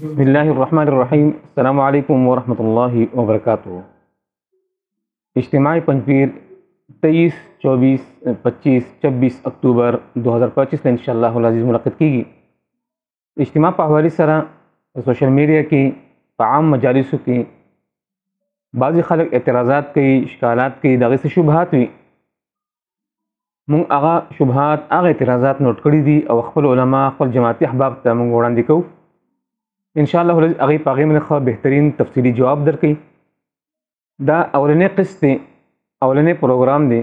بسم الله الرحمن الرحیم. السلام علیکم ورحمۃ اللہ وبرکاتہ. اجتماعی پنجپیر 23, 24, 25, 26 اکتوبر 2025 ته انشاءالله العزیز منعقد کیږي. اجتماع په حوالې سره سوشل میډیا کې په عام مجالسو کې بعضې خلک اعتراضات کوي، اشکالات کوي، د هغې څه شبهات وي. مونږ هغه شبهات، هغه اعتراضات نوٹ کړي دي او خپل علما، خپل جماعتي احباب ته مونږ وړاندې کوو. انشاءالله العزیز هغې په هغې باندې ښه بهترین تفصیلي جواب درکوي. دا اولنی قسط دی، اولنی پروګرام دی.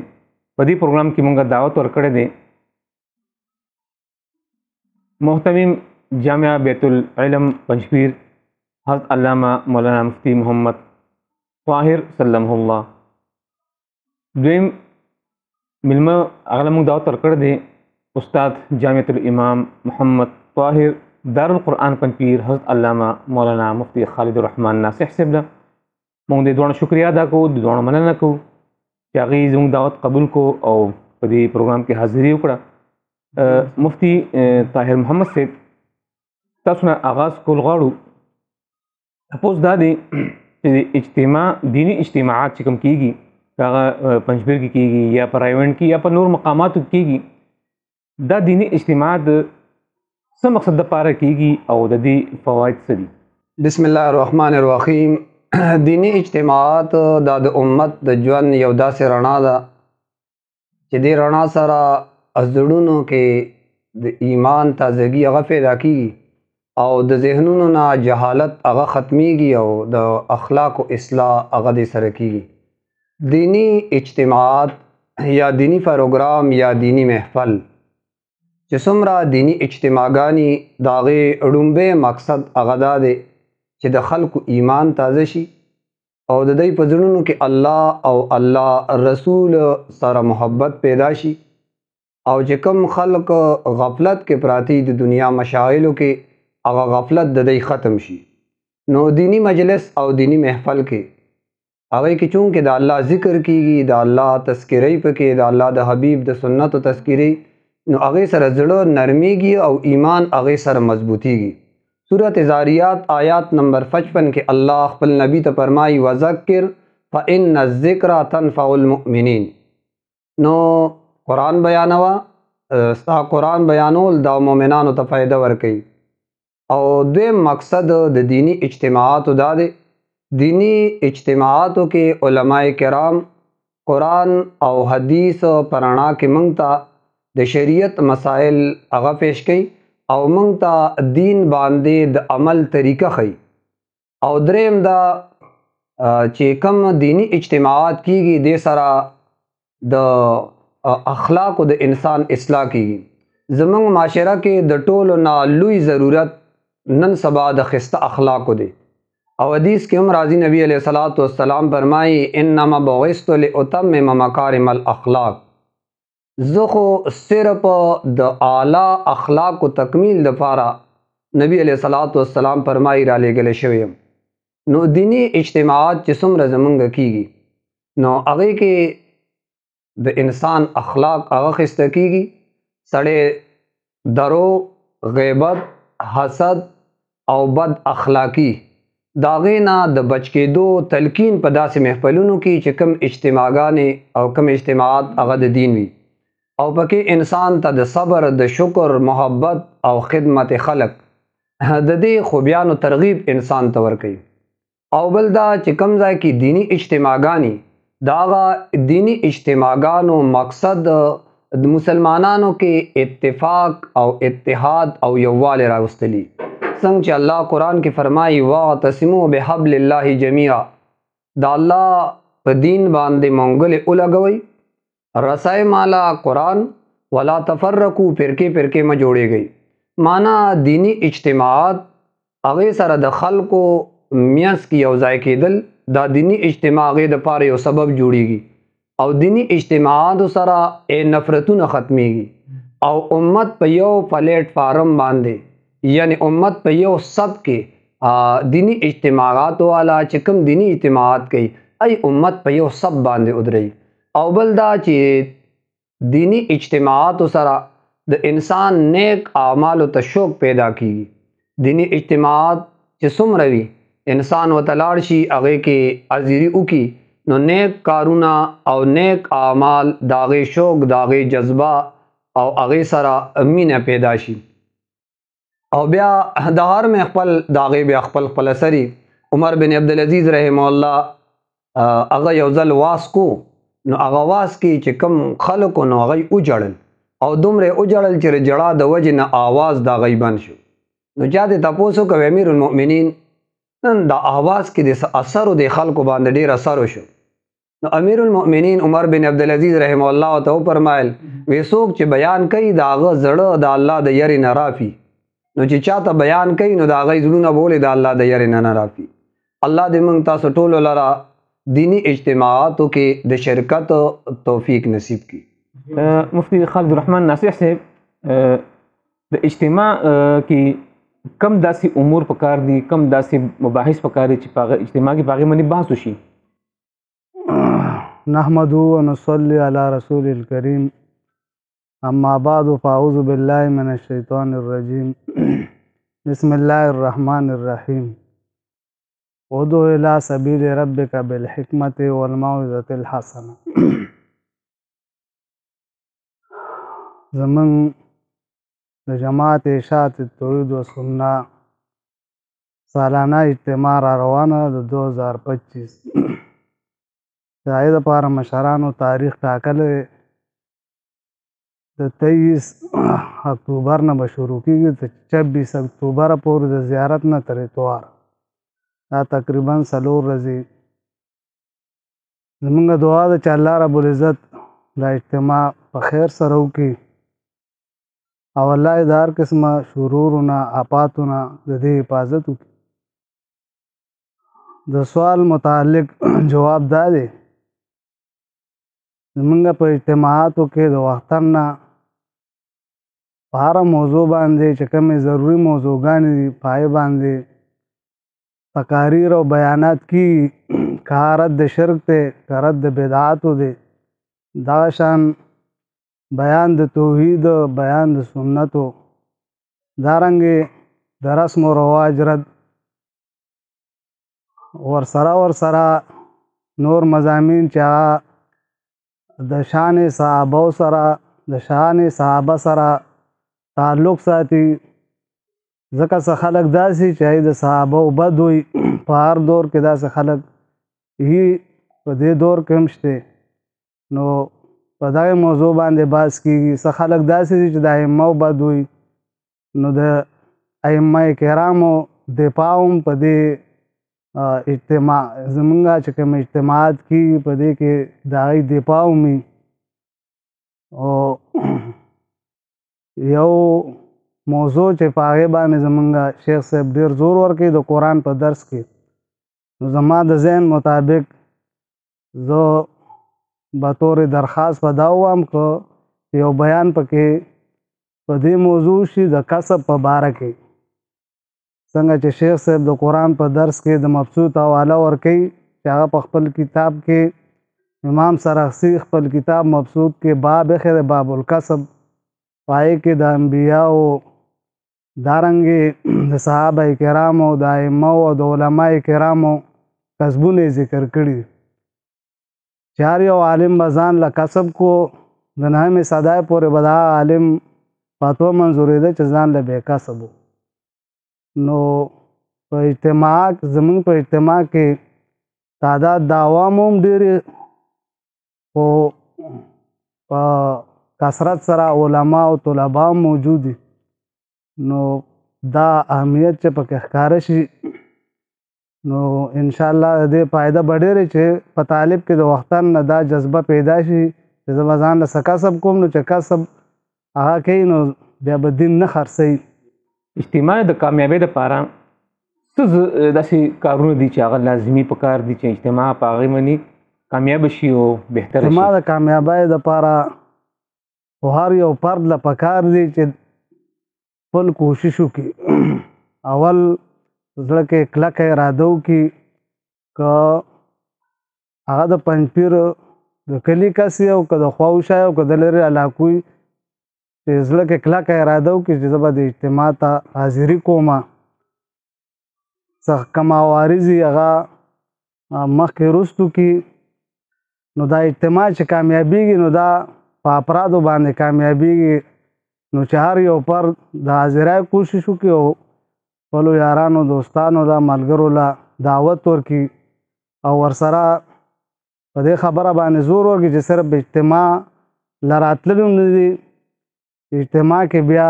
په دې پروګرام کې مونږ دعوت ورکړی دی محتمم جامعه بیت العلم پنجپیر حضرت علامه مولانا مفتی محمد طاهر سلمه الله. دویم ملمه هغه مونږ دعوت ورکړی دی استاد جامعة الامام محمد طاهر دار القرآن پنجپیر حضرت علامه مولانا مفتی خالد الرحمن ناصح صاحب له. مونږ د دواړو شکریه ادا کوو، د دواړو مننه کوو چې هغوی زموږ دعوت قبول کو او په دې پروګرام کې حاضري وکړه. مفتی طاهر محمد صاحب، تاسو نه آغاز کول غواړو. تپوس دا دی چې اجتماع، دینی اجتماعات چې کوم کیږي، هغه پنجپیر کې کیږي یا په رایوند کې یا په نور مقاماتو کې کیږي، دا دینی اجتماعات څه مقصد دپاره کیږي او د دې فواید څه دي؟ بسم الله الرحمن الرحیم. دینی اجتماعات دا د امت د ژوند یو داسې رڼا ده چې دې رڼا سره زړونو کې د ایمان تازګي هغه پیدا کیږي او د ذهنونو نه جهالت هغه ختمیږي او د اخلاقو اصلاح هغه دې سره کیږي. دینی اجتماعات یا دینی پروګرام یا دینی محفل چې څومره دینی اجتماعګانې د هغې ړومبی مقصد هغه دا دی چې د خلکو ایمان تازه شي او د دوی په زړونو کې الله او الله رسول سره محبت پیدا شي او چې کوم خلک غفلت کې پراتی د دنیا مشاغلو کې هغه غفلت د دوی ختم شي. نو دینی مجلس او دینی محفل کې هغې کې چونکې د الله ذکر کیږي، د الله تذکرې پکې، د الله د حبیب د سنتو تذکرې، نو هغې سره زړه نرمیږي او ایمان هغې سره مضبوطیږي. سورت زاریات آیات نمبر 55 کې الله خپل نبی ته فرمایي وذکر فإن الذکر تنفع المؤمنین. نو قرآن بیانوه، ستا قرآن بیانول دا مؤمنانو ته فایده ورکوي. او دویم مقصد د دینی اجتماعاتو دا دی، دینی اجتماعاتو کې علماء کرام قرآن او حدیث پر رڼا کې موږ ته د شریعت مسائل هغه پیش کوي او موږ ته دین باندې د عمل طریقه ښیي. او دریم دا چې کوم دینی اجتماعات کیږي دې سره د اخلاقو د انسان اصلاح کیږي. زموږ معاشره کې د ټولو نه لوی ضرورت نن سبا د ښایسته اخلاقو دی. او حدیث کې هم راځي، نبی علیه الصلاۃ والسلام فرمایي انما بعثت لاتمم مکارم الاخلاق. زه خو صرف د اعلی اخلاقو تکمیل دپاره نبی علیه الصلاۃ والسلام فرمایي را لېږلی شوی یم. نو دینی اجتماعات چې څومره زمونږ کیږي نو هغې کې د انسان اخلاق هغه ښایسته کیږي. سړی دروغ، غیبت، حسد او بد اخلاقي د هغې نه د بچ کېدو تلقین په داسې محفلونو کې چې کوم اجتماعګانې او کوم اجتماعات هغه د دین وي او پکې انسان ته د صبر، د شکر، محبت او خدمت خلق د دې خوبیانو ترغیب انسان ته ورکوي. او بل دا چې کوم ځای کې دینی اجتماعګانې، د هغه دینی اجتماعګانو مقصد د مسلمانانو کې اتفاق او اتحاد او یووالی راوستلی. څنګه چې الله قرآن کې فرمایي واعتصموا بحبل الله جمیعا، د الله په دین باندې منګلې ولګوئ، رسای مالا قرآن، ولا تفرقو، فرقې فرقې مه جوړېږئ. معنا دینی اجتماعات هغې سره د خلکو میانځ کې یو ځای کېدل، دا دینی اجتماع هغې دپاره یو سبب جوړېږي او دینی اجتماعاتو سره نفرتونه ختمیږي او امت په یو پلیټ فارم باندې، یعنی امت په یو سب کې دینی اجتماعاتو والا چې کوم دینی اجتماعات کوي ای امت په یو سب باندې ودرئ. او بل دا چې دینی اجتماعاتو سره د انسان نیک اعمالو ته شوق پیدا کیږي. دینی اجتماعات چې څومره وي انسان ورته لاړ شي هغې کې حاضري وکړي نو نیک کارونه او نیک اعمال د هغې شوق د هغې جذبه او هغې سره مینه پیدا شي او بیا د هر مې خپل د هغې بیا خپل اثري عمر بن عبدالعزیز رحمه الله هغه یو ځل واس کو نو هغه واس کې چې کم خلکو نو هغه وجړل او دومره وجړل چې جړا د وجې نه آواز د هغې بند شو نو چا دې تپوس وکړ امیر المؤمنین نن د آواز کې د اثر د خلکو باندې ډېر اثر وشو نو امیر المؤمنین عمر بن عبدالعزیز رحمه الله ته وفرمایل وی څوک چې بیان کوي د هغه زړه د الله د یرې نه رافي نو چې چاته بیان کوي نو د هغې زړونه به ولې د الله د یرې نه رافي الله دې موږ تاسو ټولو لره دینی اجتماعاتو کې د شرکت توفیق نصیب کړي. مفتی خالد الرحمن ناصح صاحب د اجتماع کې کم داسې امور پکار دي کم داسې مباحث پکار دي چې په اجتماع کې په هغې باندې بحث وشي؟ نحمده ونصلي على رسول الكريم اما بعد فاعوذ بالله من الشیطان الرجیم بسم الله الرحمن الرحیم ادعو الى سبیل ربک بالحکمت والموعظة الحسنه. زمون د جماعت اشاعت توحید و سنت سالانه اجتماع را روانه د 2025 د هغې دپاره مشرانو تاریخ ټاکلی د 23 اکتوبر نه به شروع کېږي د 26 اکتوبره پورې د زیارت نه تر اتوار دا تقریبا 4 ورځې زمونږ دعا ده چې الله رب العزت دا اجتماع په خیر سره وکړي او الله یې د هر قسمه شرورونه آفاتونه د دې حفاظت وکړي. د سوال متعلق جواب دا دی زمونږ په اجتماعاتو کې د وختن نه په هره موضوع باندې چې کومې ضروري موضوعګانې دي په هغې باندې تقاریر او بیانات کېږي که رد د شرک دی که رد د بدعاتو دی دغه شان بیان د توحید بیان د سنتو دارنګې د رسم و رواج رد ورسره نور مضامین چې هغه د شان صحابه سره د شان صحابه سره تعلق ساتي ځکه څه خلک داسې چې هغوی د صحابه بد وي په هر دور کې داسې خلک هي په دې دور کې هم شته نو په دغې موضوع باندې بحث کېږي. څه خلک داسې دي چې د ائمه بد وي نو د ائمه کرامو دفاع هم په دې اجتماع زمونږ چې کوم اجتماعات کېږي په دې کې د هغوی دفاع هم وي او یو موضوع چې په هغې باندې زمونږ شیخ صاحب ډېر زور ورکوي د قرآن په درس کې نو زما د ذهن مطابق زه به طور درخواست په دا ووایم که یو بیان پکې په دې موضوع شي د کسب په باره کې څنګه چې شیخ صاحب د قرآن په درس کې د مبسوط حواله ورکوي چې هغه په خپل کتاب کې امام سرخسی خپل کتاب مبسوط کې باب خیر باب الکسب پای کې د انبیاءو دارنګې د صحابه کرامو د ائمه او د علماء کرامو کسبونه ذکر کړي چې هر یو عالم به ځان له کسب کو د 9مې صدای پورې به دا عالم فتوا منظورېده چې ځان له بې کسب نو په اجتماع زمونږ په اجتماع کې تعداد د عوامو هم ډېرې خو په کثرت سره علما او طلبا هم موجود دي نو دا اهمیت چې پکې ښکاره شي نو انشاءالله د دې فایده به ډېرې چې په طالب کې د وختن نه دا جذبه پیدا شي چې زه به ځان له څه کسب کوم نو چې کسب هغه کوي نو بیا به دین نه خرڅوي. اجتماع د کامیابۍ دپاره څه داسې کارونه دي چې هغه لازمي پکار دي چې اجتماع په هغې باندې کامیابه شي او بهتره شي؟ اجتماع د کامیابۍ دپاره خو هر یو فرد له پکار دی چې خپل کوشش وکړي اول زړه کې کلکه اراده وکړي که هغه د پنجپیر د کلي کس وي او که د خواوشا او که د لرې علاقو وي چې زړه کې کلکه اراده وکړي چې زه به د اجتماع ته حاضري کوم څه کم عوارض وي هغه مخکې وروستو کي. نو دا اجتماع چې کامیابیږي نو دا په افرادو باندې کامیابیږي. نو چې هر یو فرد د حاضرای کوشش وکړي او خپلو یارانو دوستانو له ملګرو له دعوت ورکړي او ورسره په دې خبره باندې زور وکړي چې صرف اجتماع له راتللو نه دي. اجتماع کې بیا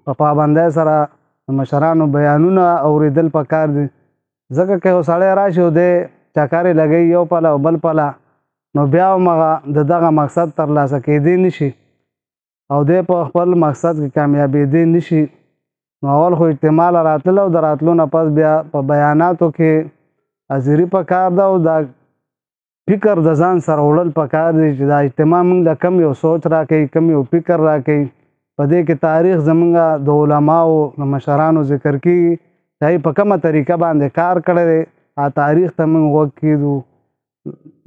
په پابندۍ سره د مشرانو بیانونه اورېدل پکار دي. ځکه که یو سړی راشي او دی چکرې لګوي یو پله او بل پله نو بیا هم هغه د دغه مقصد ترلاسه کېدی نشي او دی په خپل مقصد کې کامیابېدی نشي. نو اول خو اجتماع له راتلل او د راتلو نه پس بیا په بیاناتو کې حاضري پکار ده او دا فکر د ځان سره وړل پکار دی چې دا اجتماع موږ له کم یو سوچ راکوي کم یو فکر راکوي. په دې کې تاریخ زمونږ د علماو د مشرانو ذکر کېږي چې هغوی په کومه طریقه باندې کار کړی دی تاریخ ته موږ غوږ کېږدو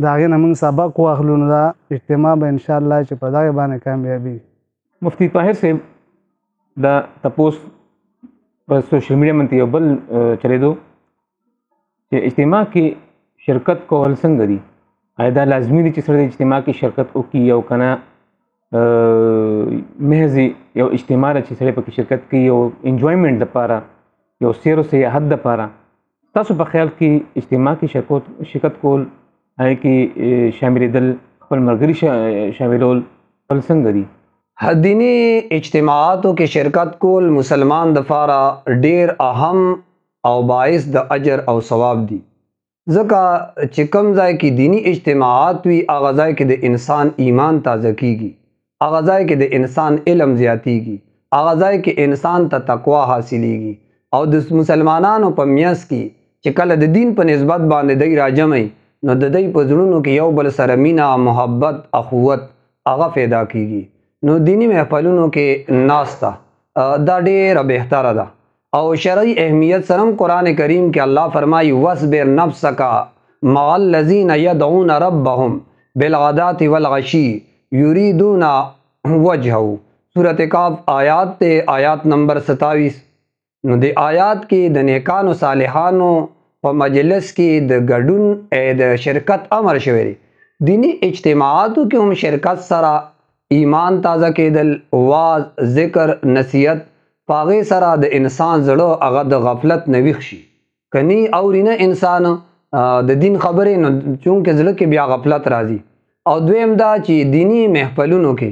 د هغې نه موږ سبق واخلو. نو دا اجتماع به انشاءالله چې په دغې باندې کامیابي. مفتی طاهر صاحب دا تپوس په سوشل میډیا باندې یو بل چلېدو چې اجتماع کې شرکت کول څنګه دي؟ آیا دا لازمي دي چې سړی د اجتماع کې شرکت وکړي او که نه محض یو اجتماع ده چې سړی پکې شرکت کوي یو انجوایمنټ دپاره یو سیر و سیاحت دپاره؟ تاسو په خیال کې اجتماع کې شرکت کول هغې کې شاملېدل خپل ملګري شاملول ټول څنګه دي؟ دینی اجتماعاتو کې شرکت کول مسلمان دپاره ډیر اهم او باعث د اجر او ثواب دي. ځکه چې کوم ځای کې دینی اجتماعات وي هغه ځای کې د انسان ایمان تازه کیږي، هغه ځای کې د انسان علم زیاتیږي، هغه ځای کې انسان ته تقوا حاصلیږي. او د مسلمانانو په میانس کې چې کله د دین په نسبت باندې دی راجمعي نو د دوی په زړونو کې یو بل سره مینه محبت اخوت هغه پیدا کیږي. نو دینی محفلونو کې ناسته دا ډیره بهتره ده او شرعي اهمیت سره قرآن کریم کې الله فرمایي واصبر نفسک مع الذین یدعون ربهم بالغداة والعشی یریدون وجهه. سورۃ کاف آیات ته آیات نمبر 27. نو د آیات کې د نیکانو صالحانو په مجلس کې د ګډون د شرکت امر شوی. دینی اجتماعاتو کې هم شرکت سره ایمان تازه کېدل، واز ذکر نصیحت پاغې سره د انسان زړه هغه د غفلت نه ویښ شي. کني اوري نه انسان د دین خبرې نو چونکې زړه کې بیا غفلت راځي. او دویم دا چې دینی محفلونو کې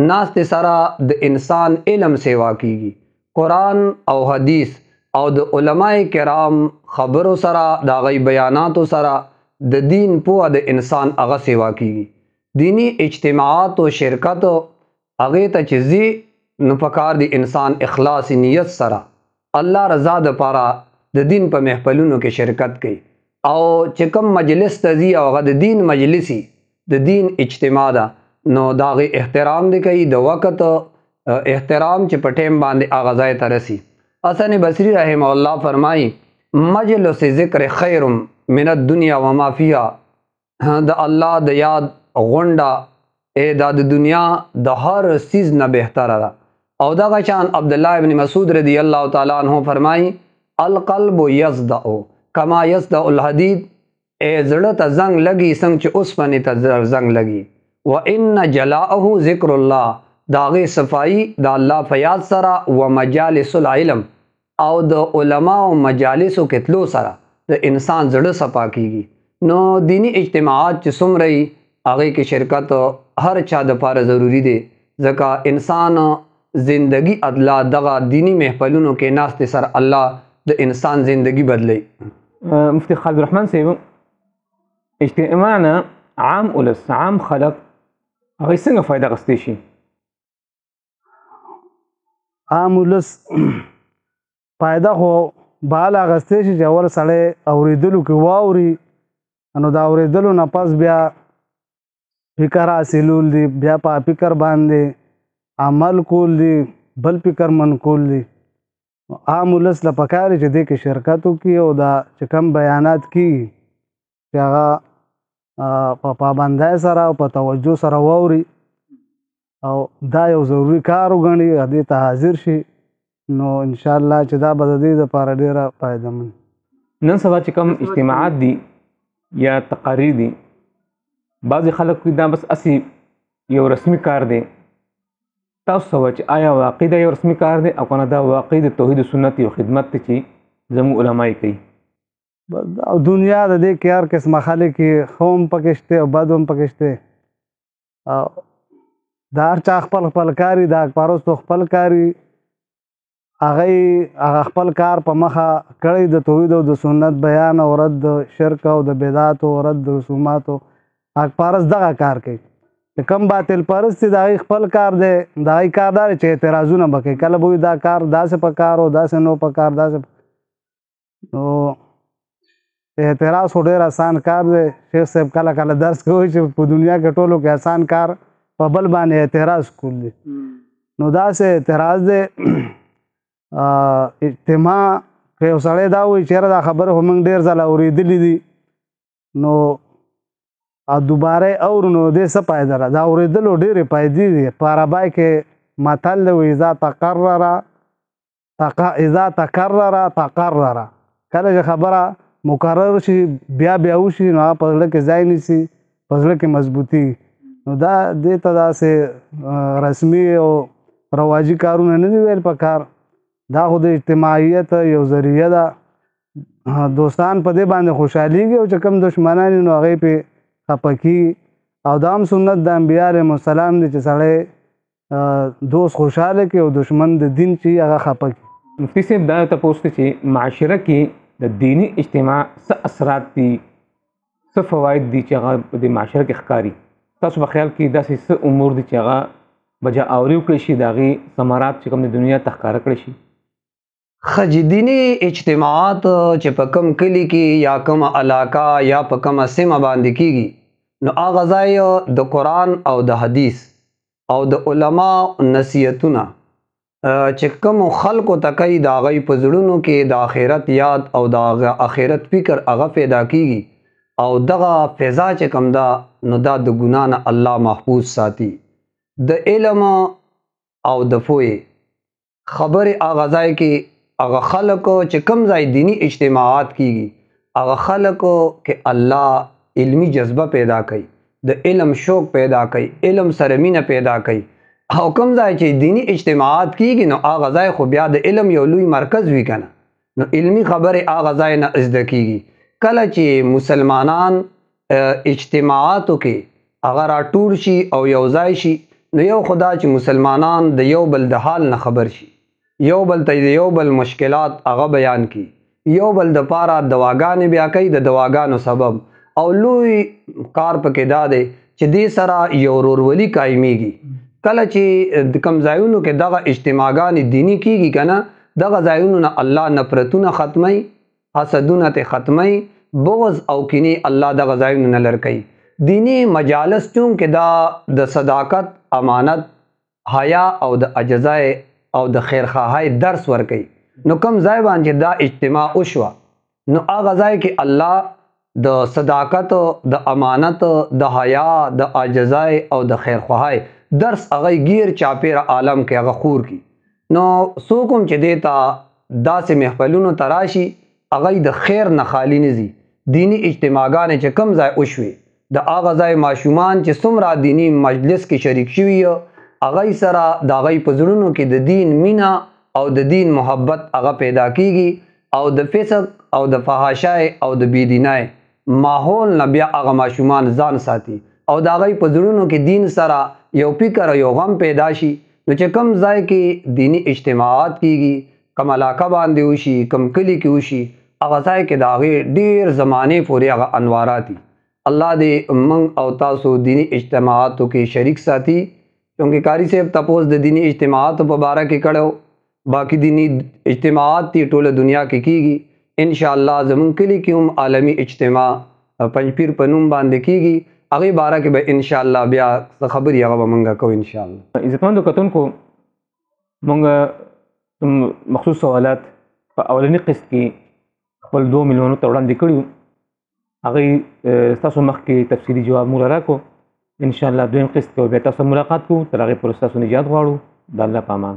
ناستې سره د انسان علم سیوا کیږي، قرآن او حدیث او د علماء کرام خبرو سره د هغوی بیاناتو سره د دین پوهه د انسان هغه سیوا کیږي. دینی اجتماعات و شرکت هغې ته چې ځي نو پکار دی انسان اخلاص نیت سره الله رضا دپاره د دین په محفلونو کې شرکت کوي. او چې کوم مجلس ته ځي او هغه د دین مجلسي د دین اجتماع ده نو د هغې احترام دی کوي، د وخت احترام چې په ټیم باندې هغه ځای ته رسي. حسن بصري رحمه الله فرمایي مجلس ذکر خیر من الدنیا وما فیها. د الله د یاد غونډه دا د دنیا د هر چیز نه بهتره ده. او دغه شان عبدالله ابن مسعود رضی الله تعالی عنہ فرمایي القلب یصدع کما یصدع الحدید. زړه ته زنګ لګي څنګه چې اوسپنې ته زنګ لګي. وان جلاءه ذکر الله د هغې صفایي د الله په یاد سره و مجالس العلم او د علماو مجالسو کې تلو سره د انسان زړه صفا کیږي. نو دینی اجتماعات چې څومره وي هغې کې شرکت هر چا دپاره ضروري دی ځکه انسان زندگی ادلا دغه دینی محفلونو کې ناستې سره الله د انسان زندگی بدلی. مفتی خالد الرحمن صاحب اجتماعنا عام اولس عام خلق هغوی څنګه فایده اخیستی شي؟ عام ولس فایده خو بهال اخیستی شي چې اول سړی اورېدلو کې واوري نو د اورېدلو نه پس بیا فکر حاصلول دي، بیا په فکر باندې عمل کول دي، بل فکر منقول دي. عام ولس له پکار چې دې کې شرکت وکړي او دا چې کوم بیانات کېږي چې هغه په پابندۍ سره او په توجه سره واوري او دا یو ضروري کار وګڼي دې ته حاضر شي نو انشاءالله چې دا به د دې دپاره ډېره فایدهمند. نن سبا چې کوم اجتماعات دي یا تقاریر دي، بعضې خلک کوي دا بس اسې یو رسمي کار دی. تاسو څه وایي چې آیا واقعي دا یو رسمي کار دی او که نه دا واقعي د توحید و سنت یو خدمت دی چې زموږ علما یې کوي؟ او دنیا د دې کې هر قسمه خلک ښه هم پکې شته او بد هم پکې شته. د هر چا خپل خپل کار وي، د حق پرستو خپل کار وي. هغه خپل کار په مخه کړی د توحید او د سنت بیان او رد د شرک او د بدعاتو او رد د رسوماتو. حق پرست دغه کار کوي. چې کوم باطل پرست دي د هغوی خپل کار دی، د هغوی کار دا دی چې اعتراضونه به کوي. کله به وایي دا کار داسې په کار او داسې نو په کار داسې. نو اعتراض خو ډېر اسان کار دی. شیخ صاحب کله کله درس کوي چې په دنیا کې ټولو کې اسان کار په بل باندې اعتراض کول دی. نو داسې اعتراض دی. اجتماع که یو سړی دا وایي چېرې دا خبره خو موږ ډېر ځله اورېدلې دي، نو دوباره اورو نو دې څه فایده ده؟ دا اورېدلو ډېرې فایدې دي. په عربی کې متل دی وایي اذا تقرر تقرر. کله چې خبره مکرر شي بیا بیا وشي نو هغه په زړه کې ځای نیسي، په زړه کې مضبوطي. نو دا دې ته داسې رسمي او رواجي کارونه نه دي ویل پکار. دا خو د اجتماعیت یو ذریعه ده. دوستان په دې باندې خوشحالېږي او چې کوم دشمنان دي نو هغوی پرې خفه کېږي. او دا هم سنت د انبیا علیهم السلام دی چې سړی دوست خوشحاله کړي او دشمن د دین چې هغه خفه کړي. مفتی صاحب دا تپوس دی چې معاشره کې د دینی اجتماع څه اثرات دي، څه فواید دي چې هغه په دې معاشره کې ښکاري؟ تاسو په خیال کې داسې څه امور دي چې هغه بجا آوري وکړی شي، د هغې ثمرات چې کوم د دنیا ته ښکاره کړی شي؟ دینی اجتماعات چې په کم کلی کې یا کم علاقه یا په کم سیمه باندې کېږي نو هغه ځای د قرآن او د حدیث او د علما نصیحتونه چې کوم خلکو ته کوي د هغوی په زړونو کې د آخرت یاد او د آخرت فکر هغه پیدا کېږي او دغه فضا چې کوم ده نو دا د ګناه نه الله محفوظ ساتي. د علم او د پوهې خبرې هغه ځای کې هغه خلکو چې کوم ځای دینی اجتماعات کېږي هغه خلکو کې الله علمی جذبه پیدا کوي، د علم شوق پیدا کوي، علم سره مینه پیدا کوي. او کوم ځای چې دینی اجتماعات کېږي نو هغه ځای خو بیا د علم یو لوی مرکز وي که نه، نو علمی خبرې هغه ځای نه زده کېږي. کله چې مسلمانان اجتماعاتو کې هغه راټول شي او یو ځای شي نو یو خدا چې مسلمانان د یو بل د حال نه خبر شي، یو بل ته د یو بل مشکلات هغه بیان کی، یو بل د پاره دواګانې بیا کوي د دواګانو سبب. او لوی کار پکې دا دی چې دې سره یو ورورولي قایمیږي. کله چې د کوم ځایونو کې دغه اجتماعګانې دینی کېږي که نه دغه ځایونو نه الله نفرتونه ختموي، حسدونه ته ختموي، بغض او کینې الله دغه ځایونو نه لرې کوي. دینی مجالس چونکې دا د صداقت، امانت، حیا او د عجزای او د خیرخواهی درس ورکوي. نو کوم ځای باندې دا اجتماع وشوه نو هغه ځای کې الله د صداقت، د امانت، د حیا، د عاجزۍ او د خیرخواهی درس هغه گیر چاپیره عالم کې هغه خور کی. نو څوک هم چې دې ته داسې محفلونو ته راشي هغه د خیر نه خالی نه ځي. دینی اجتماعګانې چې کوم ځای وشوي د هغه ځای ماشومان چې څومره دینی مجلس کې شریک شوي هغه سره د هغوی په زړونو کې د دین مینه او د دین محبت هغه پیدا کېږي او د فسق او د فحاشۍ او د بېدینۍ ماحول نه بیا هغه ماشومان ځان ساتي او د هغوی په زړونو کې دین سره یو فکر او یو غم پیدا شي. نو چې کوم ځای کې دینی اجتماعات کېږي، کوم علاقه باندې وشي، کوم کلي کې وشي، هغه ځای کې د هغې ډېر زمانې پورې هغه انوارات دي. الله دې موږ او تاسو دینی اجتماعاتو کې شریک ساتي. چونکہ قاری صاحب تپوس د دینی اجتماعاتو په باره کې کړو، باقی دینی اجتماعات تی ټوله دنیا کې کېږي. انشاءاللہ زمونږ کلي کې هم عالمي اجتماع پنجپیر په نوم باندې کېږي، هغې باره کې به انشاءاللہ بیا څه خبرې هغه به مونږ کوو انشاءاللہ. عزتمندو کتونکو، مونږ مخصوص سوالات په اولني قسط کې خپل 2 میلیونو ته وړاندې کړي، هغې ستاسو مخکې تفصیلي جواب موږ راکړو. انشاءاللہ دویم قسط کې بیا تاسو ملاقات کوو. تر هغې پورې ستاسو نجات غواړو. د الله په امان.